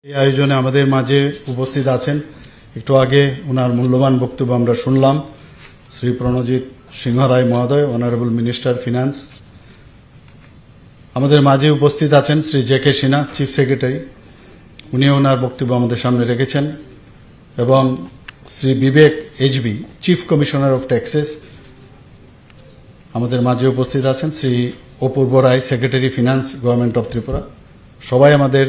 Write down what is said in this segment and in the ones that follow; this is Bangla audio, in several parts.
এই আয়োজনে আমাদের মাঝে উপস্থিত আছেন, একটু আগে ওনার মূল্যবান বক্তব্য আমরা শুনলাম, শ্রী প্রণজিৎ সিংহ রায় মহোদয়, অনারেবল মিনিস্টার ফিনান্স। আমাদের মাঝে উপস্থিত আছেন Shri J K Sinha, chief secretary, উনি ওনার বক্তব্য আমাদের সামনে রেখেছেন, এবং Shri Vivek HB, chief commissioner of taxes আমাদের মাঝে উপস্থিত আছেন, Shri Apurba Roy, secretary finance, government of Tripura. সবাই আমাদের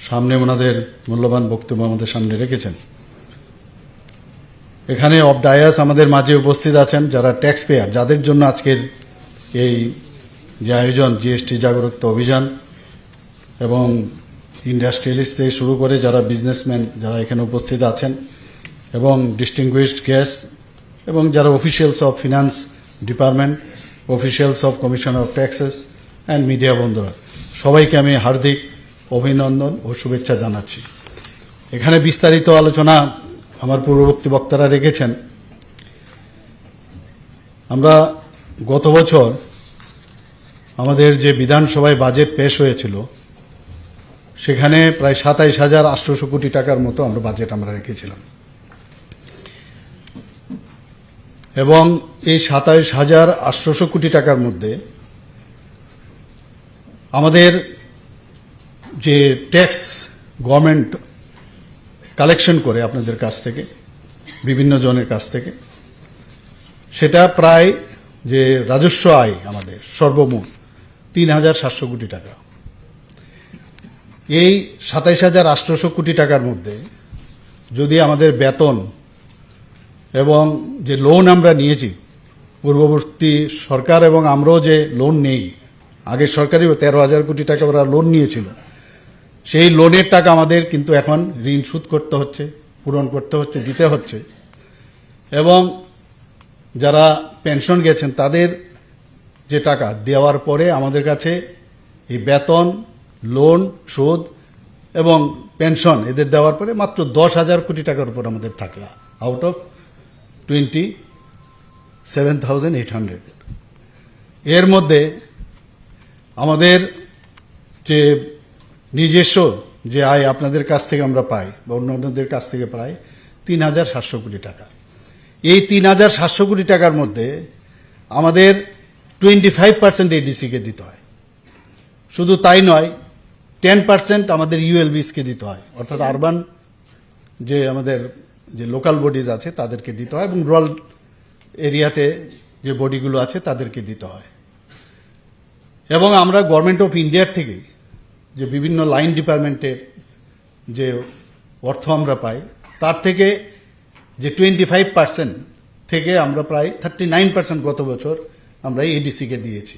সামনে ওনাদের মূল্যবান বক্তব্য আমাদের সামনে রেখেছেন। এখানে অফ ডায়াস আমাদের মাঝে উপস্থিত আছেন যারা ট্যাক্স পেয়ার, যাদের জন্য আজকের এই যে আয়োজন, জিএসটি জাগরুকতা অভিযান, এবং ইন্ডাস্ট্রিয়ালিস্ট থেকে শুরু করে যারা বিজনেসম্যান যারা এখানে উপস্থিত আছেন, এবং ডিস্টিংগুইশড গেস্ট, এবং যারা officials of finance department, officials of commission of taxes and media বন্ধুরা, সবাইকে আমি হার্দিক অভিনন্দন ও শুভেচ্ছা জানাচ্ছি। এখানে বিস্তারিত আলোচনা আমার পূর্ববর্তী বক্তারা রেখেছেন। আমরা গত বছর আমাদের যে বিধানসভায় বাজেট পেশ হয়েছিল, সেখানে প্রায় 27,800 কোটি টাকার মতো আমরা বাজেট রেখেছিলাম, এবং এই 27,800 কোটি টাকার মধ্যে আমাদের যে ট্যাক্স গভর্নমেন্ট কালেকশন করে আপনাদের কাছ থেকে, বিভিন্ন জনের কাছ থেকে, সেটা প্রায় যে রাজস্ব আয় আমাদের সর্বমোট 3,700 কোটি টাকা। এই 27,800 কোটি টাকার মধ্যে যদি আমাদের বেতন এবং যে লোন আমরা নিয়েছি, পূর্ববর্তী সরকার এবং আমরাও যে লোন নেই, আগের সরকারই 13,000 কোটি টাকা ওরা লোন নিয়েছিল, সেই লোনের টাকা আমাদের কিন্তু এখন ঋণ শোধ করতে হচ্ছে, পূরণ করতে হচ্ছে, দিতে হচ্ছে, এবং যারা পেনশন গেছেন তাদের যে টাকা দেওয়ার পরে আমাদের কাছে এই বেতন, লোন, সুদ এবং পেনশন এদের দেওয়ার পরে মাত্র 10,000 কোটি টাকার উপর আমাদের থাকে, আউট অফ 27,800। এর মধ্যে আমাদের যে নিজস্ব যে আয় আপনাদের কাছ থেকে আমরা পাই বা অন্যদের কাছ থেকে প্রায় 3,700 কোটি টাকা। এই 3,700 কোটি টাকার মধ্যে আমাদের 25% এডিসিকে দিতে হয়। শুধু তাই নয়, 10% আমাদের ইউএলবিসকে দিতে হয়, অর্থাৎ আরবান যে আমাদের যে লোকাল বডিজ আছে তাদেরকে দিতে হয়, এবং রুরাল এরিয়াতে যে বডিগুলো আছে তাদেরকে দিতে হয়। এবং আমরা গভর্নমেন্ট অফ ইন্ডিয়ার থেকে যে বিভিন্ন লাইন ডিপার্টমেন্টের যে অর্থ আমরা পাই, তার থেকে যে 25% থেকে আমরা প্রায় 39% গত বছর আমরা এডিসিকে দিয়েছি।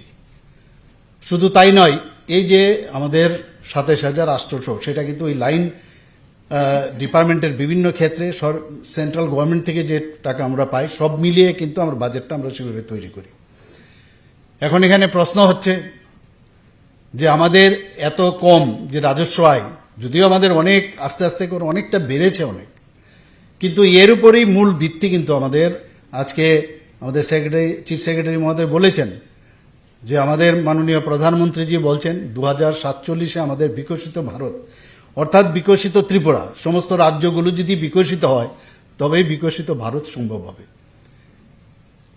শুধু তাই নয়, এই যে আমাদের 27,800, সেটা কিন্তু ওই লাইন ডিপার্টমেন্টের বিভিন্ন ক্ষেত্রে সেন্ট্রাল গভর্নমেন্ট থেকে যে টাকা আমরা পাই, সব মিলিয়ে কিন্তু আমরা বাজেটটা আমরা সেভাবে তৈরি করি। এখন এখানে প্রশ্ন হচ্ছে যে আমাদের এত কম যে রাজস্ব আয়, যদিও আমাদের অনেক আস্তে আস্তে করে অনেকটা বেড়েছে অনেক, কিন্তু এর উপরেই মূল ভিত্তি কিন্তু আমাদের আজকে আমাদের চিফ সেক্রেটারি মহোদয় বলেছেন যে আমাদের মাননীয় প্রধানমন্ত্রীজি বলছেন 2047-এ আমাদের বিকশিত ভারত, অর্থাৎ বিকশিত ত্রিপুরা, সমস্ত রাজ্যগুলো যদি বিকশিত হয় তবেই বিকশিত ভারত সম্ভব হবে।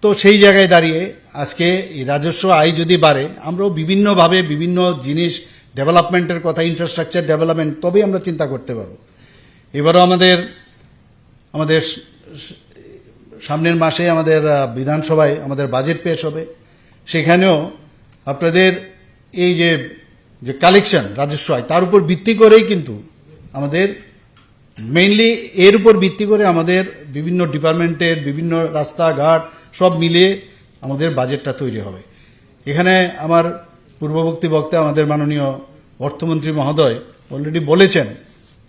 তো সেই জায়গায় দাঁড়িয়ে আজকে এই রাজস্ব আয় যদি বাড়ে, আমরাও বিভিন্নভাবে বিভিন্ন জিনিস ডেভেলপমেন্টের কথা, ইনফ্রাস্ট্রাকচার ডেভেলপমেন্ট, তবেই আমরা চিন্তা করতে পারব। এবারও আমাদের সামনের মাসে আমাদের বিধানসভায় আমাদের বাজেট পেশ হবে, সেখানেও আপনাদের এই যে কালেকশন রাজস্ব আয়, তার উপর ভিত্তি করেই কিন্তু আমাদের মেইনলি এর উপর ভিত্তি করে আমাদের বিভিন্ন ডিপার্টমেন্টের বিভিন্ন রাস্তাঘাট সব মিলিয়ে আমাদের বাজেটটা তৈরি হবে। এখানে আমার পূর্ববর্তী বক্তা আমাদের মাননীয় অর্থমন্ত্রী মহোদয় অলরেডি বলেছেন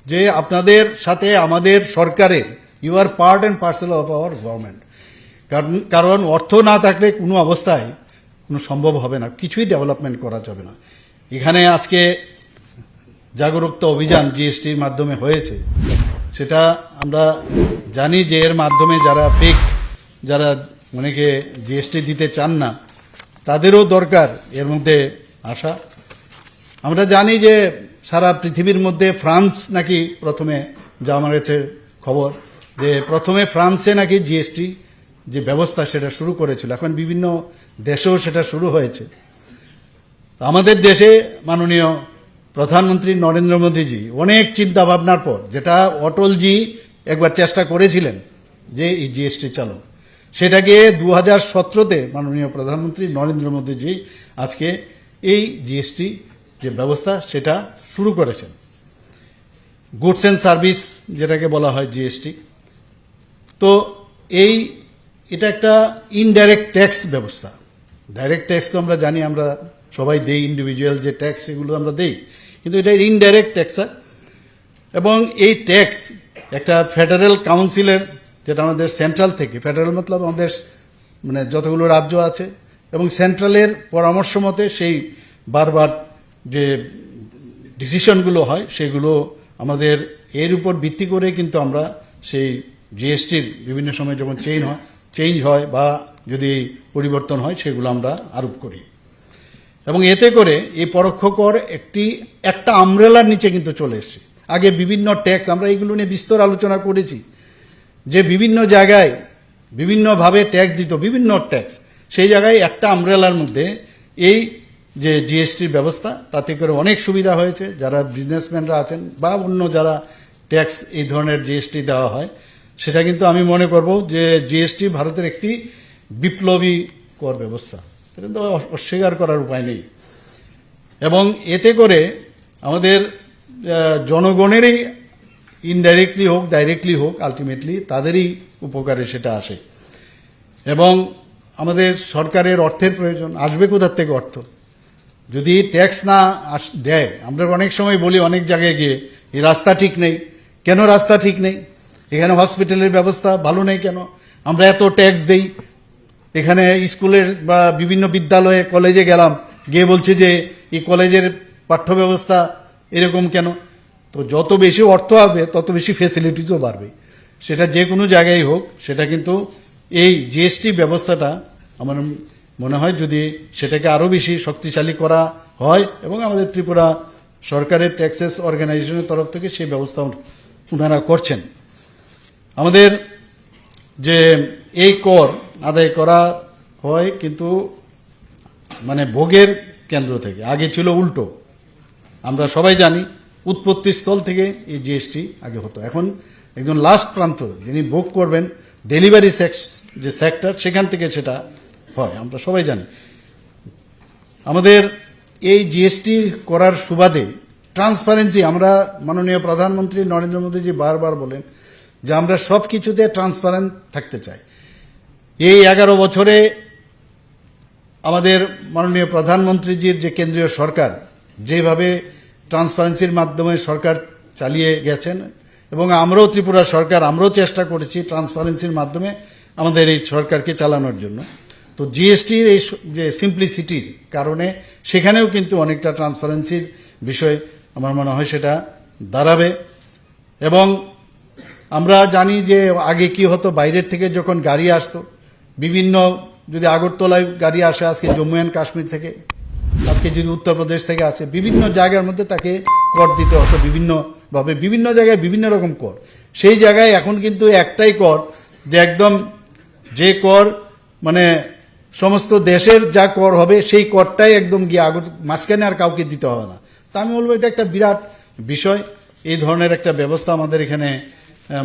যে আপনাদের সাথে আমাদের সরকারের, you are part and parcel of our government, কারণ অর্থ না থাকলে কোনো অবস্থায় কোনো সম্ভব হবে না, কিছুই ডেভেলপমেন্ট করা যাবে না। এখানে আজকে জাগরুকতা অভিযান জিএসটির মাধ্যমে হয়েছে, সেটা আমরা জানি যে এর মাধ্যমে যারা ফেক, যারা অনেকে জিএসটি দিতে চান না, তাদেরও দরকার এর মধ্যে আসা। আমরা জানি যে সারা পৃথিবীর মধ্যে ফ্রান্স নাকি প্রথমে, যা আমার কাছে খবর, যে প্রথমে ফ্রান্সে নাকি জিএসটি যে ব্যবস্থা সেটা শুরু করেছিল। এখন বিভিন্ন দেশেও সেটা শুরু হয়েছে। আমাদের দেশে মাননীয় প্রধানমন্ত্রী নরেন্দ্র মোদীজি অনেক চিন্তা ভাবনার পর, যেটা অটলজি একবার চেষ্টা করেছিলেন যে এই জিএসটি চালু, সেটাকে 2017-তে মাননীয় প্রধানমন্ত্রী নরেন্দ্র মোদীজি আজকে এই জিএসটি যে ব্যবস্থা সেটা শুরু করেছেন। গুডস অ্যান্ড সার্ভিস যেটাকে বলা হয় জিএসটি। তো এটা একটা ইনডাইরেক্ট ট্যাক্স ব্যবস্থা। ডাইরেক্ট ট্যাক্স তো আমরা জানি, আমরা সবাই দেই, ইন্ডিভিজুয়াল যে ট্যাক্স এগুলো আমরা দেই, কিন্তু এটা ইনডাইরেক্ট ট্যাক্স। এবং এই ট্যাক্স একটা ফেডারেল কাউন্সিলের, যেটা আমাদের সেন্ট্রাল থেকে, ফেডারেল মতলব আমাদের মানে যতগুলো রাজ্য আছে, এবং সেন্ট্রালের পরামর্শ মতে সেই বারবার যে ডিসিশনগুলো হয় সেগুলো আমাদের এর উপর ভিত্তি করে কিন্তু আমরা সেই জিএসটির বিভিন্ন সময় যখন চেঞ্জ হয় বা যদি পরিবর্তন হয় সেগুলো আমরা আরোপ করি। এবং এতে করে এই পরোক্ষ কর একটা আমব্রেলার নিচে কিন্তু চলে এসছে। আগে বিভিন্ন ট্যাক্স, আমরা এইগুলো নিয়ে বিস্তর আলোচনা করেছি, যে বিভিন্ন জায়গায় বিভিন্নভাবে ট্যাক্স দিত, বিভিন্ন ট্যাক্স, সেই জায়গায় একটা আমব্রেলার মধ্যে এই যে জিএসটির ব্যবস্থা, তাতে করে অনেক সুবিধা হয়েছে। যারা বিজনেসম্যানরা আছেন বা অন্য যারা ট্যাক্স এই ধরনের জিএসটি দেওয়া হয়, সেটা কিন্তু আমি মনে করব যে জিএসটি ভারতের একটি বিপ্লবী কর ব্যবস্থা, এটা তো অস্বীকার করার উপায় নেই। এবং এতে করে আমাদের জনগণেরই ইনডাইরেক্টলি হোক ডাইরেক্টলি হোক আলটিমেটলি তাদেরই উপকারে সেটা আসে। এবং আমাদের সরকারের অর্থের প্রয়োজন, আসবে কোথার থেকে অর্থ? যদি ট্যাক্স না দেয়, আমরা অনেক সময় বলি অনেক জায়গায় গিয়ে এই রাস্তা ঠিক নেই। কেন রাস্তা ঠিক নেই? এখানে হসপিটালের ব্যবস্থা ভালো নেই কেন? আমরা এত ট্যাক্স দেই, এখানে স্কুলের বা বিভিন্ন বিদ্যালয়ে কলেজে গেলাম, গিয়ে বলছে যে এই কলেজের পাঠ্য ব্যবস্থা এরকম কেন? তো যত বেশি অর্থ হবে তত বেশি ফেসিলিটিসও বাড়বে, সেটা যে কোনো জায়গায় হোক। সেটা কিন্তু এই জিএসটি ব্যবস্থাটা আমার মনে হয় যদি সেটাকে আরও বেশি শক্তিশালী করা হয়, এবং আমাদের ত্রিপুরা সরকারের ট্যাক্সেস অর্গানাইজেশনের তরফ থেকে সেই ব্যবস্থা ওনারা করছেন। আমাদের যে এই কর আদায় করা হয় কিন্তু মানে ভোগের কেন্দ্র থেকে, আগে ছিল উল্টো। আমরা সবাই জানি উৎপত্তি স্থল থেকে এই জিএসটি আগে হতো, এখন একজন লাস্ট প্রান্ত যিনি ভোগ করবেন, ডেলিভারি যে সেক্টর, সেখান থেকে সেটা হয়, আমরা সবাই জানি। আমাদের এই জিএসটি করার সুবাদে ট্রান্সপারেন্সি, আমরা মাননীয় প্রধানমন্ত্রী নরেন্দ্র মোদীজি বারবার বলেন যে আমরা সব কিছুতে ট্রান্সপারেন্ট থাকতে চাই। এই 11 বছরে আমাদের মাননীয় প্রধানমন্ত্রীজির যে কেন্দ্রীয় সরকার যেভাবে ট্রান্সপারেন্সির মাধ্যমে সরকার চালিয়ে গেছেন, এবং আমরাও ত্রিপুরা সরকার আমরাও চেষ্টা করেছি ট্রান্সপারেন্সির মাধ্যমে আমাদের এই সরকারকে চালানোর জন্য। তো জিএসটির এই যে সিম্পলিসিটির কারণে সেখানেও কিন্তু অনেকটা ট্রান্সপারেন্সির বিষয় আমার মনে হয় সেটা দাঁড়াবে। এবং আমরা জানি যে আগে কি হতো, বাইরের থেকে যখন গাড়ি আসতো, বিভিন্ন যদি আগরতলায় গাড়ি আসে আজকে জম্মু অ্যান্ড কাশ্মীর থেকে, আজকে যদি উত্তরপ্রদেশ থেকে আসে, বিভিন্ন জায়গার মধ্যে তাকে কর দিতে হতো বিভিন্নভাবে, বিভিন্ন জায়গায় বিভিন্ন রকম কর। সেই জায়গায় এখন কিন্তু একটাই কর, যে একদম যে কর মানে সমস্ত দেশের যা কর হবে সেই করটাই একদম গিয়ে মাঝখানে আর কাউকে দিতে হবে না। তা আমি বলবো এটা একটা বিরাট বিষয়। এই ধরনের একটা ব্যবস্থা আমাদের এখানে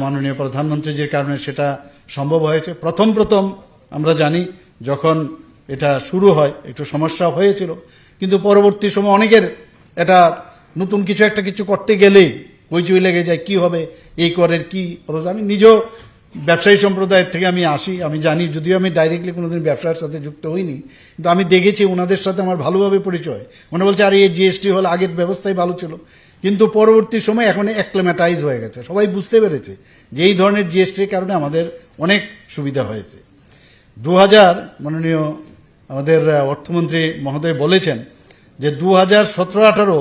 মাননীয় প্রধানমন্ত্রীজির কারণে সেটা সম্ভব হয়েছে। প্রথম আমরা জানি যখন এটা শুরু হয় একটু সমস্যা হয়েছিল, কিন্তু পরবর্তী সময় অনেকের এটা নতুন কিছু করতে গেলেই হইচই লেগে যায়, কি হবে এই করের কি হবে। আমি নিজেও ব্যবসায়ী সম্প্রদায়ের থেকে আমি আসি, আমি জানি, যদিও আমি ডাইরেক্টলি কোনোদিন ব্যবসার সাথে যুক্ত হইনি, কিন্তু আমি দেখেছি ওনাদের সাথে আমার ভালোভাবে পরিচয়। মনে বলছে আর এই জিএসটি হল আগের ব্যবস্থাই ভালো ছিল, কিন্তু পরবর্তী সময় এখন অ্যাক্লেমেটাইজ হয়ে গেছে, সবাই বুঝতে পেরেছে যে এই ধরনের জিএসটির কারণে আমাদের অনেক সুবিধা হয়েছে। 2000 মাননীয় আমাদের অর্থমন্ত্রী মহোদয় বলেছেন যে 2017-18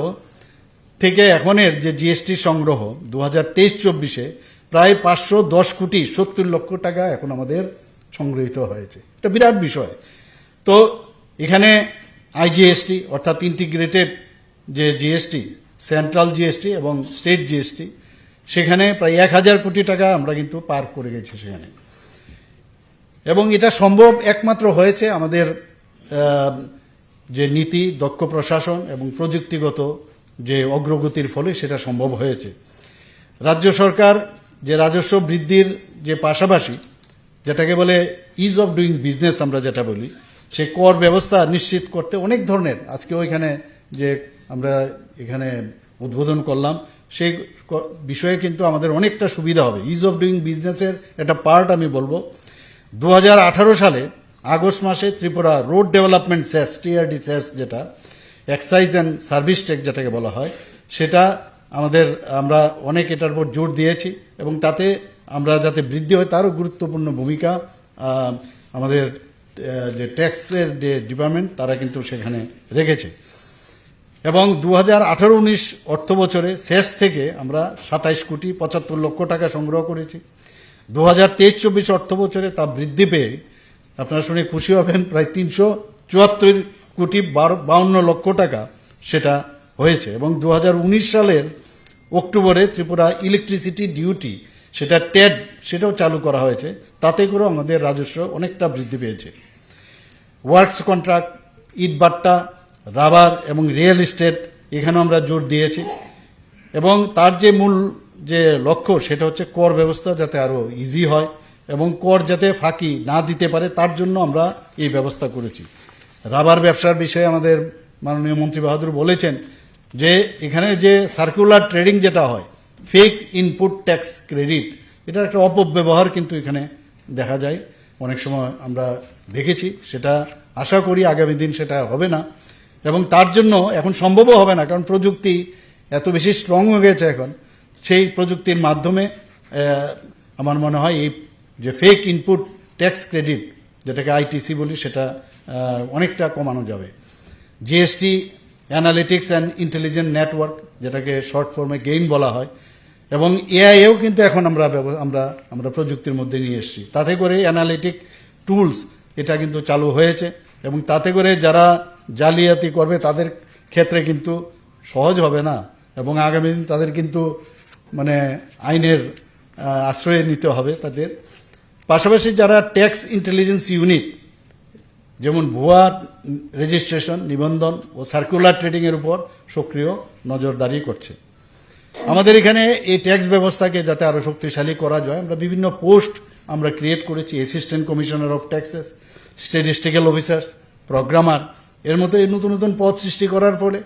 থেকে এখনের যে জিএসটি সংগ্রহ 2023-24-এ প্রায় 510 কোটি 70 লক্ষ টাকা এখন আমাদের সংগৃহীত হয়েছে। এটা বিরাট বিষয়। তো এখানে আইজিএসটি অর্থাৎ ইন্টিগ্রেটেড যে জিএসটি, সেন্ট্রাল জিএসটি এবং স্টেট জিএসটি, সেখানে প্রায় 1000 কোটি টাকা আমরা কিন্তু পার করে গেছি সেখানে। এবং এটা সম্ভব একমাত্র হয়েছে আমাদের যে নীতি, দক্ষ প্রশাসন এবং প্রযুক্তিগত যে অগ্রগতির ফলে সেটা সম্ভব হয়েছে। রাজ্য সরকার যে রাজস্ব বৃদ্ধির যে পাশাপাশি যেটাকে বলে ইজ অফ ডুইং বিজনেস আমরা যেটা বলি, সেই কর ব্যবস্থা নিশ্চিত করতে অনেক ধরনের, আজকে ওইখানে যে আমরা এখানে উদ্বোধন করলাম সেই বিষয়ে কিন্তু আমাদের অনেকটা সুবিধা হবে। ইজ অফ ডুইং বিজনেসের একটা পার্ট আমি বলবো, 2018 সালে আগস্ট মাসে ত্রিপুরা রোড ডেভেলপমেন্ট সেস, টিআরডি সেস, যেটা এক্সাইজ অ্যান্ড সার্ভিস ট্যাক্স যেটাকে বলা হয়, সেটা আমরা অনেক এটার উপর জোর দিয়েছি এবং তাতে আমরা যাতে বৃদ্ধি হয় তারও গুরুত্বপূর্ণ ভূমিকা আমাদের যে ট্যাক্সের যে ডিপার্টমেন্ট তারা কিন্তু সেখানে রেখেছে। এবং 2018-19 অর্থ বছরে সেস থেকে আমরা 27 কোটি 75 লক্ষ টাকা সংগ্রহ করেছি। 2023-24 অর্থ বছরে তা বৃদ্ধি পেয়ে আপনারা শুনে খুশি হবেন, প্রায় 374 কোটি 52 লক্ষ টাকা সেটা হয়েছে। এবং 2019 সালের অক্টোবরে ত্রিপুরা ইলেকট্রিসিটি ডিউটি, সেটা ট্যাড, সেটাও চালু করা হয়েছে, তাতে করেও আমাদের রাজস্ব অনেকটা বৃদ্ধি পেয়েছে। ওয়ার্কস কন্ট্রাক্ট, ইটভাটা, রাবার এবং রিয়েল এস্টেট, এখানেও আমরা জোর দিয়েছি। এবং তার যে মূল যে লক্ষ্য সেটা হচ্ছে কর ব্যবস্থা যাতে আরও ইজি হয় এবং কর যাতে ফাঁকি না দিতে পারে তার জন্য আমরা এই ব্যবস্থা করেছি। রাবার ব্যবসার বিষয়ে আমাদের মাননীয় মন্ত্রী বাহাদুর বলেছেন যে এখানে যে সার্কুলার ট্রেডিং যেটা হয়, ফেক ইনপুট ট্যাক্স ক্রেডিট, এটার একটা অপব্যবহার কিন্তু এখানে দেখা যায়, অনেক সময় আমরা দেখেছি। সেটা আশা করি আগামী দিন সেটা হবে না এবং তার জন্য এখন সম্ভবও হবে না, কারণ প্রযুক্তি এত বেশি স্ট্রং হয়ে গেছে এখন। সেই প্রযুক্তির মাধ্যমে আমার মনে হয় এই যে ফেক ইনপুট ট্যাক্স ক্রেডিট, যেটাকে আইটিসি বলি, সেটা অনেকটা কমানো যাবে। GST analytics and intelligent network, যেটাকে শর্ট ফর্মে গেইন বলা হয়, এবং এআইও কিন্তু এখন আমরা প্রযুক্তির মধ্যে নিয়ে এসেছি। তাতে করে অ্যানালিটিক টুলস এটা কিন্তু চালু হয়েছে এবং তাতে করে যারা জালিয়াতি করবে তাদের ক্ষেত্রে কিন্তু সহজ হবে না এবং আগামী দিন তাদের কিন্তু মানে আইনের আশ্রয় নিতে হবে তাদের। পাশাপাশি যারা ট্যাক্স ইন্টেলিজেন্স ইউনিট, যেমন ভুয়া রেজিস্ট্রেশন, নিবন্ধন ও সার্কুলার ট্রেডিংয়ের উপর সক্রিয় নজরদারি করছে। আমাদের এখানে এই ট্যাক্স ব্যবস্থাকে যাতে আরও শক্তিশালী করা যায়, আমরা বিভিন্ন পোস্ট আমরা ক্রিয়েট করেছি। Assistant commissioner of taxes, statistical officers, programmer, এর মতো এই নতুন নতুন পদ সৃষ্টি করার ফলে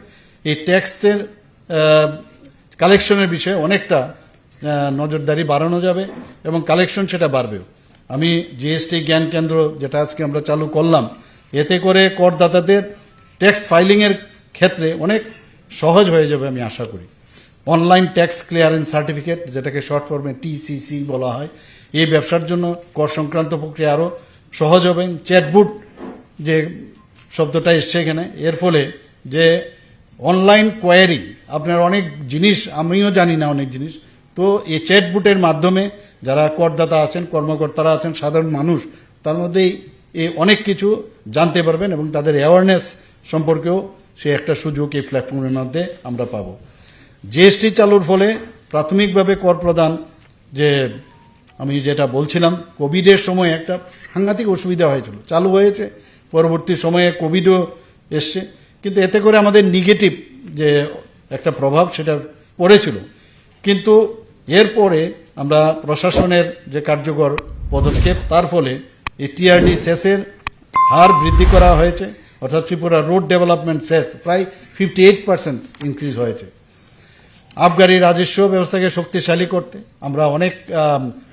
এই ট্যাক্সের কালেকশনের বিষয়ে অনেকটা নজরদারি বাড়ানো যাবে এবং কালেকশন সেটা বাড়বেও। আমি জিএসটি জ্ঞান কেন্দ্র যেটা আজকে আমরা চালু করলাম, এতে করে করদাতাদের ট্যাক্স ফাইলিংয়ের ক্ষেত্রে অনেক সহজ হয়ে যাবে আমি আশা করি। অনলাইন ট্যাক্স ক্লিয়ারেন্স সার্টিফিকেট, যেটাকে শর্ট ফর্মে টিসিসি বলা হয়, এই ব্যবসার জন্য কর সংক্রান্ত প্রক্রিয়া আরও সহজ হবে। চ্যাটবুট যে শব্দটা এসছে এখানে, এর ফলে যে অনলাইন কোয়ারি, আপনার অনেক জিনিস আমিও জানি না অনেক জিনিস, তো এই চ্যাটবুটের মাধ্যমে যারা করদাতা আছেন, কর্মকর্তারা আছেন, সাধারণ মানুষ, তার মধ্যেই এই অনেক কিছু জানতে পারবেন এবং তাদের অ্যাওয়ারনেস সম্পর্কেও সে একটা সুযোগ এই প্ল্যাটফর্মের মধ্যে আমরা পাবো। জিএসটি চালুর ফলে প্রাথমিকভাবে কর প্রদান, যে আমি যেটা বলছিলাম, কোভিডের সময় একটা সাংঘাতিক অসুবিধা হয়েছিল, চালু হয়েছে, পরবর্তী সময়ে কোভিডও এসছে, কিন্তু এতে করে আমাদের নেগেটিভ যে একটা প্রভাব সেটা পড়েছিল। কিন্তু এরপরে আমরা প্রশাসনের যে কার্যকর পদক্ষেপ, তার ফলে এই টিআরডি সেসের হার বৃদ্ধি করা হয়েছে, অর্থাৎ ত্রিপুরা রোড ডেভেলপমেন্ট সেস প্রায় 58% ইনক্রিজ হয়েছে। আবগারি রাজস্ব ব্যবস্থাকে শক্তিশালী করতে আমরা অনেক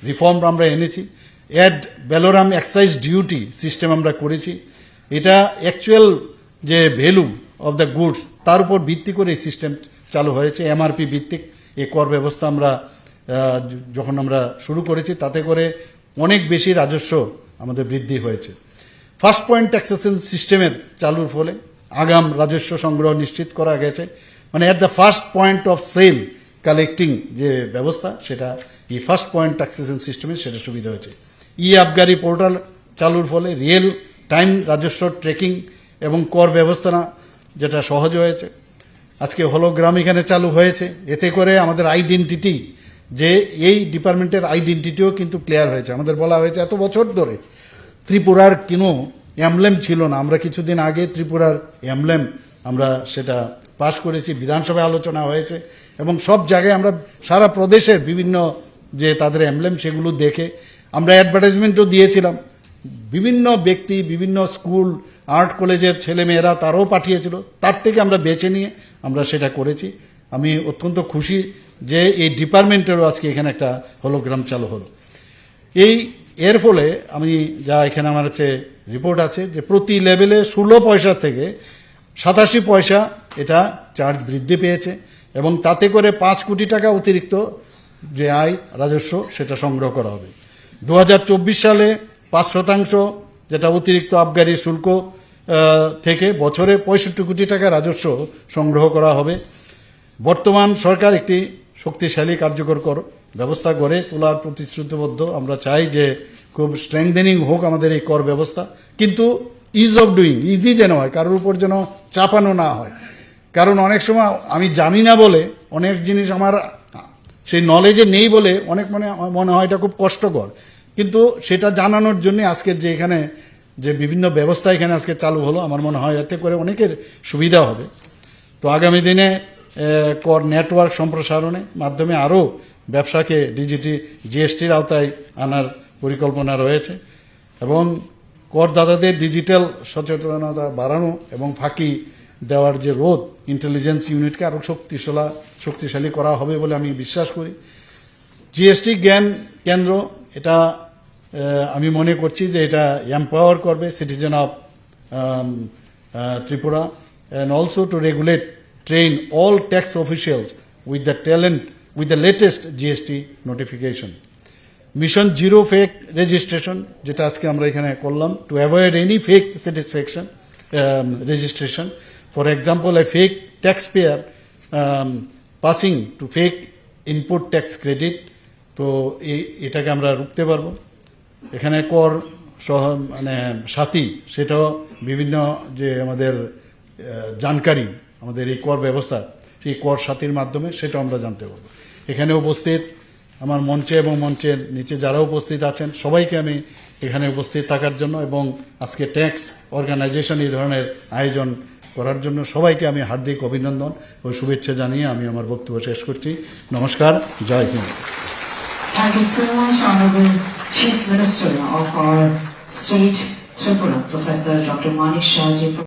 রিফর্ম আমরা এনেছি। Add valorem excise duty system আমরা করেছি। এটা অ্যাকচুয়াল যে ভ্যালু অফ দ্য গুডস তার উপর ভিত্তি করে এই সিস্টেম চালু হয়েছে। এমআরপি ভিত্তিক এই কর ব্যবস্থা আমরা যখন আমরা শুরু করেছি, তাতে করে অনেক বেশি রাজস্ব আমাদের বৃদ্ধি হয়েছে। ফার্স্ট পয়েন্ট ট্যাক্সেশন সিস্টেমের চালুর ফলে আগাম রাজস্ব সংগ্রহ নিশ্চিত করা গেছে, মানে at the first point of sale collecting যে ব্যবস্থা, সেটা এই ফার্স্ট পয়েন্ট ট্যাক্সেশন সিস্টেমে সেটা সুবিধা হয়েছে। ই আবগারি পোর্টাল চালুর ফলে রিয়েল টাইম রাজস্ব ট্রেকিং এবং কর ব্যবস্থাপনা যেটা সহজ হয়েছে। আজকে হলোগ্রাম এখানে চালু হয়েছে, এতে করে আমাদের আইডেন্টিটি, যে এই ডিপার্টমেন্টের আইডেন্টিটিও কিন্তু ক্লিয়ার হয়েছে। আমাদের বলা হয়েছে এত বছর ধরে ত্রিপুরার কোনো এমব্লেম ছিল না, আমরা কিছুদিন আগে ত্রিপুরার এমব্লেম আমরা সেটা পাশ করেছি, বিধানসভায় আলোচনা হয়েছে এবং সব জায়গায় আমরা সারা প্রদেশের বিভিন্ন যে তাদের এমব্লেম সেগুলো দেখে আমরা অ্যাডভার্টাইজমেন্টও দিয়েছিলাম। বিভিন্ন ব্যক্তি, বিভিন্ন স্কুল, আর্ট কলেজের ছেলেমেয়েরা তারাও পাঠিয়েছিল, তার থেকে আমরা বেছে নিয়ে আমরা সেটা করেছি। আমি অত্যন্ত খুশি যে এই ডিপার্টমেন্টেরও আজকে এখানে একটা হলোগ্রাম চালু হলো। এর ফলে আমি যা এখানে আমার হচ্ছে রিপোর্ট আছে যে প্রতি লেভেলে 16 পয়সা থেকে 87 পয়সা এটা চার্জ বৃদ্ধি পেয়েছে এবং তাতে করে 5 কোটি টাকা অতিরিক্ত যে আয় রাজস্ব সেটা সংগ্রহ করা হবে। 2024 সালে 5% যেটা অতিরিক্ত আবগারি শুল্ক থেকে বছরে 65 কোটি টাকা রাজস্ব সংগ্রহ করা হবে। বর্তমান সরকার একটি শক্তিশালী কার্যকর ব্যবস্থা গড়ে তোলার প্রতিশ্রুতিবদ্ধ। আমরা চাই যে খুব স্ট্রেংথেনিং হোক আমাদের এই কর ব্যবস্থা, কিন্তু ইজ অফ ডুইং, ইজি যেন হয়, কারোর উপর যেন চাপানো না হয়। কারণ অনেক সময় আমি জানি না বলে অনেক জিনিস আমার সেই নলেজে নেই বলে অনেক মনে হয় এটা খুব কষ্টকর, কিন্তু সেটা জানানোর জন্য আজকের যে এখানে যে বিভিন্ন ব্যবস্থা এখানে আজকে চালু হলো, আমার মনে হয় এতে করে অনেকের সুবিধা হবে। তো আগামী দিনে কর নেটওয়ার্ক সম্প্রসারণের মাধ্যমে আরও ব্যবসাকে জিএসটির আওতায় আনার পরিকল্পনা রয়েছে এবং করদাতাদের ডিজিটাল সচেতনতা বাড়ানো এবং ফাঁকি দেওয়ার যে রোধ, ইন্টেলিজেন্স ইউনিটকে আরও শক্তিশালী করা হবে বলে আমি বিশ্বাস করি। জিএসটি জ্ঞান কেন্দ্র, এটা আমি মনে করছি যে এটা এম্পাওয়ার করবে citizen of Tripura and also to regulate, train all tax officials with the latest GST notification. Mission Zero Fake Registration, যেটা আজকে আমরা এখানে করলাম, to avoid any fake satisfaction registration. For example, a fake taxpayer passing to fake input tax credit, তো এটাকে আমরা রুখতে পারবো। এখানে কর সাথী, সেটাও বিভিন্ন যে আমাদের জানকারি আমাদের এই কর ব্যবস্থা, সেই কর সাথীর মাধ্যমে সেটা আমরা জানতে পারবো। এখানে উপস্থিত আমার মঞ্চে এবং মঞ্চের নিচে যারা উপস্থিত আছেন সবাইকে আমি এখানে উপস্থিত থাকার জন্য এবং আজকে ট্যাক্স অর্গানাইজেশন এই ধরনের আয়োজন করার জন্য সবাইকে আমি হার্দিক অভিনন্দন ও শুভেচ্ছা জানিয়ে আমি আমার বক্তব্য শেষ করছি। নমস্কার, জয় Hind. Thank you so much, Honorable Chief Minister of our state, Tripura, Professor Dr. Manik Shahji.